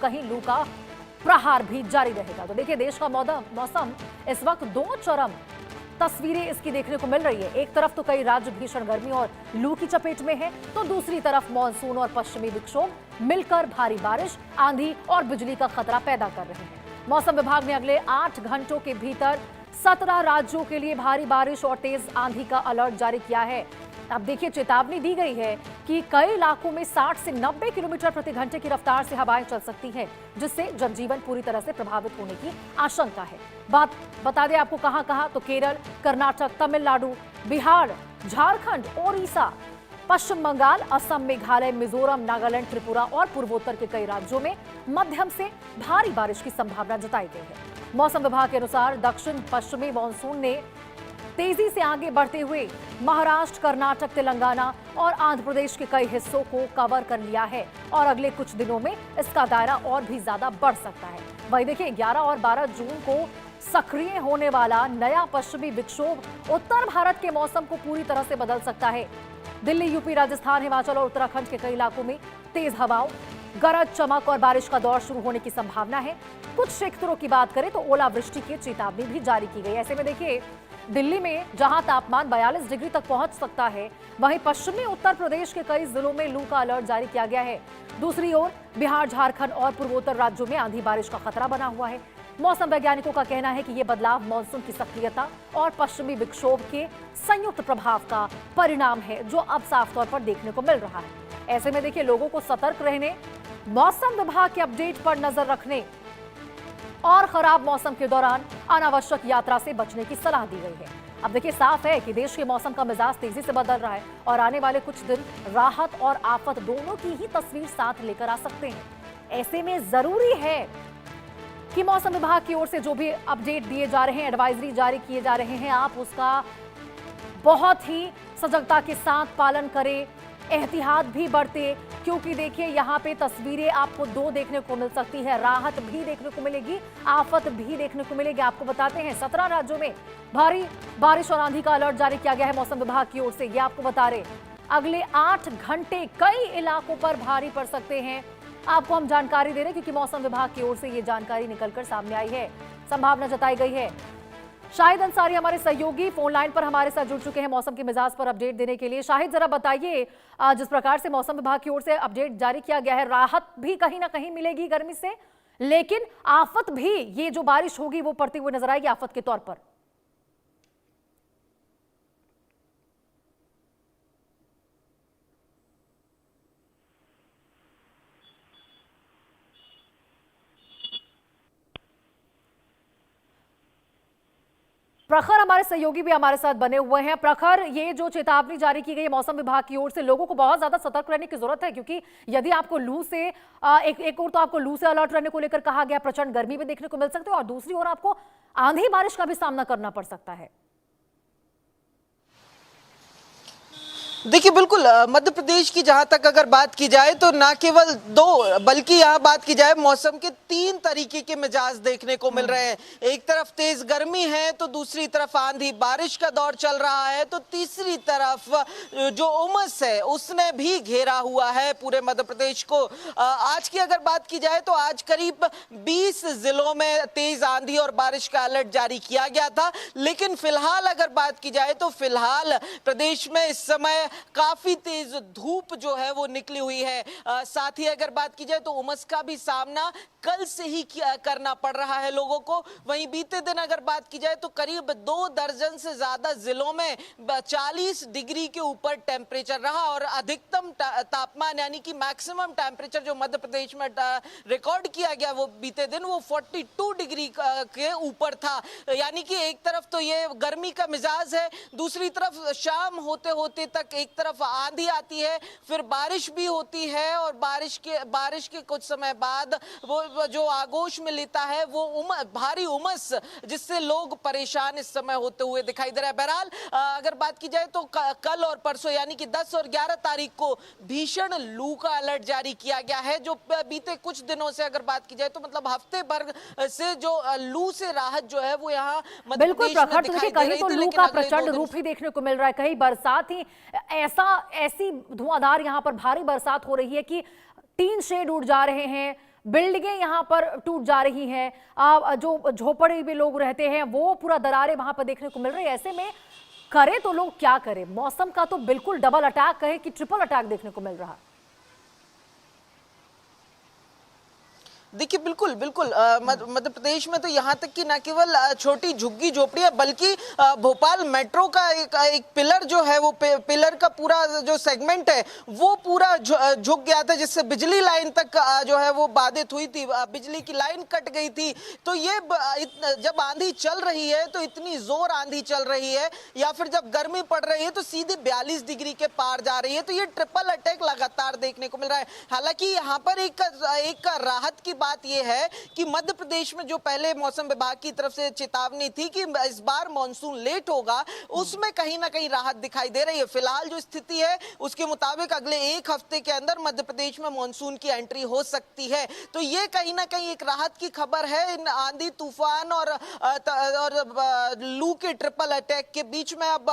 कहीं लू का प्रहार भी जारी रहेगा। तो देखिए, देश का मौसम इस वक्त दो चरम तस्वीरें इसकी देखने को मिल रही है। एक तरफ तो कई राज्य भीषण गर्मी और लू की चपेट में है, तो दूसरी तरफ मानसून और पश्चिमी विक्षोभ मिलकर भारी बारिश, आंधी और बिजली का खतरा पैदा कर रहे हैं। मौसम विभाग ने अगले 8 घंटों के भीतर 17 राज्यों के लिए भारी बारिश और तेज आंधी का अलर्ट जारी किया है। अब देखिए, चेतावनी दी गई है कि कई इलाकों में 60 से 90 किलोमीटर प्रति घंटे की रफ्तार से हवाएं चल सकती हैं, जिससे जनजीवन पूरी तरह से प्रभावित होने की आशंका है। बात बता दें आपको कहां, तो केरल, कर्नाटक, तमिलनाडु, बिहार, झारखंड, ओडिशा, पश्चिम बंगाल, असम, मेघालय, मिजोरम, नागालैंड, त्रिपुरा और पूर्वोत्तर के कई राज्यों में मध्यम से भारी बारिश की संभावना जताई गई है। मौसम विभाग के अनुसार दक्षिण पश्चिमी मानसून ने तेजी से आगे बढ़ते हुए महाराष्ट्र, कर्नाटक, तेलंगाना और आंध्र प्रदेश के कई हिस्सों को कवर कर लिया है और अगले कुछ दिनों में इसका दायरा और भी ज्यादा बढ़ सकता है। वहीं देखिए, 11 और 12 जून को सक्रिय होने वाला नया पश्चिमी विक्षोभ उत्तर भारत के मौसम को पूरी तरह से बदल सकता है। दिल्ली, यूपी, राजस्थान, हिमाचल और उत्तराखंड के कई इलाकों में तेज हवाओं, गरज चमक और बारिश का दौर शुरू होने की संभावना है। कुछ क्षेत्रों की बात करें तो ओलावृष्टि की चेतावनी भी जारी की गई। ऐसे में देखिए, दिल्ली में जहां तापमान 42 डिग्री तक पहुंच सकता है, वहीं पश्चिमी उत्तर प्रदेश के कई जिलों में लू का अलर्ट जारी किया गया है। दूसरी ओर बिहार, झारखंड और पूर्वोत्तर राज्यों में आंधी बारिश का खतरा बना हुआ है। मौसम वैज्ञानिकों का कहना है कि यह बदलाव मानसून की सक्रियता और पश्चिमी विक्षोभ के संयुक्त प्रभाव का परिणाम है, जो अब साफ तौर पर देखने को मिल रहा है। ऐसे में देखिए, लोगों को सतर्क रहने, मौसम विभाग के अपडेट पर नजर रखने और खराब मौसम के दौरान अनावश्यक यात्रा से बचने की सलाह दी गई है। अब देखिए, साफ है कि देश के मौसम का मिजाज तेजी से बदल रहा है और आने वाले कुछ दिन राहत और आफत दोनों की ही तस्वीर साथ लेकर आ सकते हैं। ऐसे में जरूरी है कि मौसम विभाग की ओर से जो भी अपडेट दिए जा रहे हैं, एडवाइजरी जारी किए जा रहे हैं, आप उसका बहुत ही सजगता के साथ पालन करें, एहतियात भी बरते, क्योंकि देखिए, यहाँ पे तस्वीरें आपको दो देखने को मिल सकती है। राहत भी देखने को मिलेगी, आफत भी देखने को मिलेगी। आपको बताते हैं, 17 राज्यों में भारी बारिश और आंधी का अलर्ट जारी किया गया है मौसम विभाग की ओर से। ये आपको बता रहे, अगले 8 घंटे कई इलाकों पर भारी पड़ सकते हैं। आपको हम जानकारी दे रहे हैं क्योंकि मौसम विभाग की ओर से ये जानकारी निकलकर सामने आई है, संभावना जताई गई है। शाहिद अंसारी हमारे सहयोगी फोन लाइन पर हमारे साथ जुड़ चुके हैं मौसम के मिजाज पर अपडेट देने के लिए। शाहिद, जरा बताइए, जिस प्रकार से मौसम विभाग की ओर से अपडेट जारी किया गया है, राहत भी कहीं ना कहीं मिलेगी गर्मी से, लेकिन आफत भी, ये जो बारिश होगी वो पड़ती हुई नजर आएगी आफत के तौर पर। प्रखर हमारे सहयोगी भी हमारे साथ बने हुए हैं। प्रखर, ये जो चेतावनी जारी की गई है मौसम विभाग की ओर से, लोगों को बहुत ज्यादा सतर्क रहने की जरूरत है, क्योंकि यदि आपको लू से एक और तो आपको लू से अलर्ट रहने को लेकर कहा गया, प्रचंड गर्मी भी देखने को मिल सकती है, और दूसरी ओर आपको आंधी बारिश का भी सामना करना पड़ सकता है। देखिए, बिल्कुल मध्य प्रदेश की जहां तक अगर बात की जाए तो ना केवल 2 बल्कि यहां बात की जाए मौसम के 3 तरीके के मिजाज देखने को मिल रहे हैं। एक तरफ तेज गर्मी है, तो दूसरी तरफ आंधी बारिश का दौर चल रहा है, तो तीसरी तरफ जो उमस है उसने भी घेरा हुआ है पूरे मध्य प्रदेश को। आज की अगर बात की जाए तो आज करीब 20 जिलों में तेज आंधी और बारिश का अलर्ट जारी किया गया था, लेकिन फिलहाल अगर बात की जाए तो फिलहाल प्रदेश में इस समय काफी तेज धूप जो है वो निकली हुई है। साथ ही अगर बात की जाए तो उमस का भी सामना कल से ही करना पड़ रहा है लोगों को। वहीं बीते दिन अगर बात की जाए तो करीब 2 दर्जन से ज्यादा जिलों में 40 डिग्री के ऊपर टेम्परेचर रहा और अधिकतम तापमान यानी कि मैक्सिमम टेम्परेचर जो मध्य प्रदेश में रिकॉर्ड किया गया वो बीते दिन वो 42 डिग्री के ऊपर था। यानी कि एक तरफ तो ये गर्मी का मिजाज है, दूसरी तरफ शाम होते होते तक एक तरफ आंधी आती है, फिर बारिश भी होती है और बारिश के कुछ समय बाद वो जो आगोश में लेता है वो भारी उमस, जिससे लोग परेशान इस समय होते हुए दिखाई दे रहा है। बहरहाल अगर बात की जाए तो कल और परसों यानी कि 10 और 11 तारीख को भीषण लू का अलर्ट जारी किया गया है, जो बीते कुछ दिनों से अगर बात की जाए तो मतलब हफ्ते भर से जो लू से राहत जो है वो यहाँ बिल्कुल प्रखर, तो देखिए, कहीं तो लू का प्रचंड रूप ही देखने को मिल रहा है, कहीं बरसात ही ऐसी धुआंधार यहाँ पर भारी बरसात हो रही है कि टीन शेड उड़ जा रहे हैं, बिल्डिंगें यहाँ पर टूट जा रही हैं, जो झोपड़ी में लोग रहते हैं वो पूरा दरारें वहां पर देखने को मिल रही है। ऐसे में करे तो लोग क्या करें? मौसम का तो बिल्कुल डबल अटैक कहे कि ट्रिपल अटैक देखने को मिल रहा है। देखिए बिल्कुल बिल्कुल मध्य प्रदेश में तो यहाँ तक कि न केवल छोटी झुग्गी झोपड़ियां बल्कि भोपाल मेट्रो का एक पिलर जो है वो पिलर का पूरा जो सेगमेंट है वो पूरा झुक गया था, जिससे बिजली लाइन तक जो है वो बाधित हुई थी, बिजली की लाइन कट गई थी। तो ये जब आंधी चल रही है तो इतनी जोर आंधी चल रही है या फिर जब गर्मी पड़ रही है तो सीधे 42 डिग्री के पार जा रही है। तो ये ट्रिपल अटैक लगातार देखने को मिल रहा है। हालांकि यहाँ पर एक राहत की बात यह है कि मध्य प्रदेश में जो पहले मौसम विभाग की तरफ से चेतावनी थी कि इस बार मानसून लेट होगा, उसमें कहीं ना कहीं राहत दिखाई दे रही है। फिलहाल जो स्थिति है उसके मुताबिक अगले एक हफ्ते के अंदर मध्य प्रदेश में मानसून की एंट्री हो सकती है। तो ये कहीं ना कहीं एक राहत की खबर है। इन आंधी तूफान और लू के ट्रिपल अटैक के बीच में अब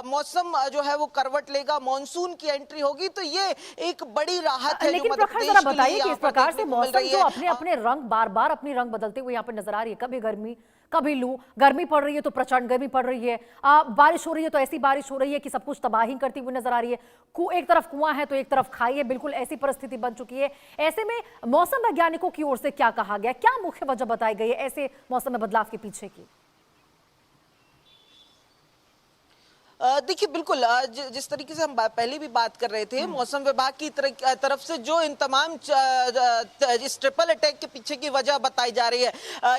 मौसम जो है वो करवट लेगा, मानसून की एंट्री होगी। तो ये एक बड़ी राहत है। लेकिन प्रखर जरा बताइए कि इस प्रकार से मौसम जो अपने रंग बार बार अपनी रंग बदलते हुए यहाँ पर नजर आ रही है, कभी गर्मी कभी लू, गर्मी पड़ रही है तो प्रचंड गर्मी पड़ रही है, बारिश हो रही है तो ऐसी बारिश हो रही है कि सब कुछ तबाही करती हुई नजर आ रही है। एक तरफ कुआं है तो एक तरफ खाई है, बिल्कुल ऐसी परिस्थिति बन चुकी है। ऐसे में मौसम वैज्ञानिकों की ओर से क्या कहा गया, क्या मुख्य वजह बताई गई है ऐसे मौसम में बदलाव के पीछे की? देखिए बिल्कुल जिस तरीके से हम पहले भी बात कर रहे थे, मौसम विभाग की तरफ से जो इन तमाम इस ट्रिपल अटैक के पीछे की वजह बताई जा रही है,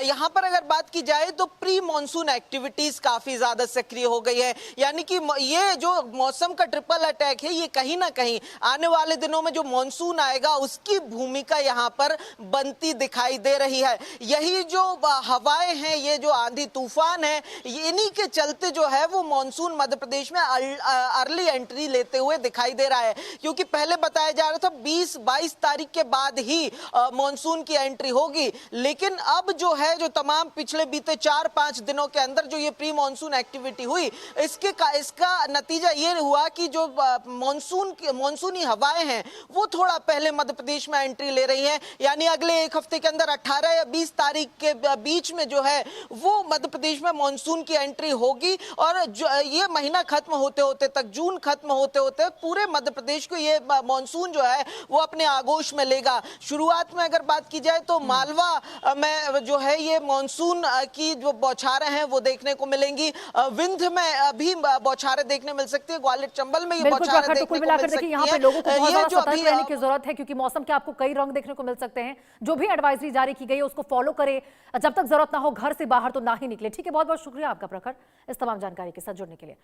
यहाँ पर अगर बात की जाए तो प्री मॉनसून एक्टिविटीज काफी ज्यादा सक्रिय हो गई है। यानी कि ये जो मौसम का ट्रिपल अटैक है ये कहीं ना कहीं आने वाले दिनों में जो मॉनसून आएगा उसकी भूमिका यहाँ पर बनती दिखाई दे रही है। यही जो हवाएं हैं, ये जो आंधी तूफान है, इन्हीं के चलते जो है वो मॉनसून मध्य प्रदेश में अर्ली एंट्री लेते हुए दिखाई दे रहा है। क्योंकि पहले बताया जा रहा था 20-22 तारीख के बाद ही मॉनसून की एंट्री होगी, लेकिन अब जो है जो तमाम पिछले बीते 4-5 दिनों के अंदर जो ये प्री मॉनसून एक्टिविटी हुई, इसका नतीजा ये हुआ कि जो मॉनसूनी हवाएं हैं वो थोड़ा पहले मध्य प्रदेश में एंट्री ले रही हैं। यानी अगले एक हफ्ते के अंदर 18 या 20 तारीख के बीच में जो है वो मध्य प्रदेश में मॉनसून की एंट्री होगी। और ये महीना खत्म होते होते तक, जून खत्म होते होते पूरे मध्य प्रदेश को ये मॉनसून जो है वो अपने आगोश में लेगा। शुरुआत में अगर बात की जाए तो मालवा में जो है ये मॉनसून की जो बौछारें हैं वो देखने को मिलेंगी। विंध्य में भी बौछारें देखने मिल सकती है, ग्वालियर चंबल में ये बौछारें देखने को मिल सकती है। यहाँ पे लोगों को बहुत ज्यादा सतर्क रहने की जरूरत है, क्योंकि मौसम के आपको कई रंग देखने को मिल सकते हैं। जो भी एडवाइजरी जारी की गई है उसको फॉलो करें, जब तक जरूरत ना हो घर से बाहर तो ना ही निकले। ठीक है, बहुत बहुत शुक्रिया आपका प्रखर इस तमाम जानकारी के साथ जुड़ने के लिए।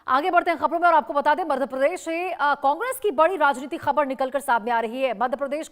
आगे बढ़ते हैं खबरों में और आपको बता दें, मध्य प्रदेश से कांग्रेस की बड़ी राजनीतिक खबर निकलकर सामने आ रही है। मध्य प्रदेश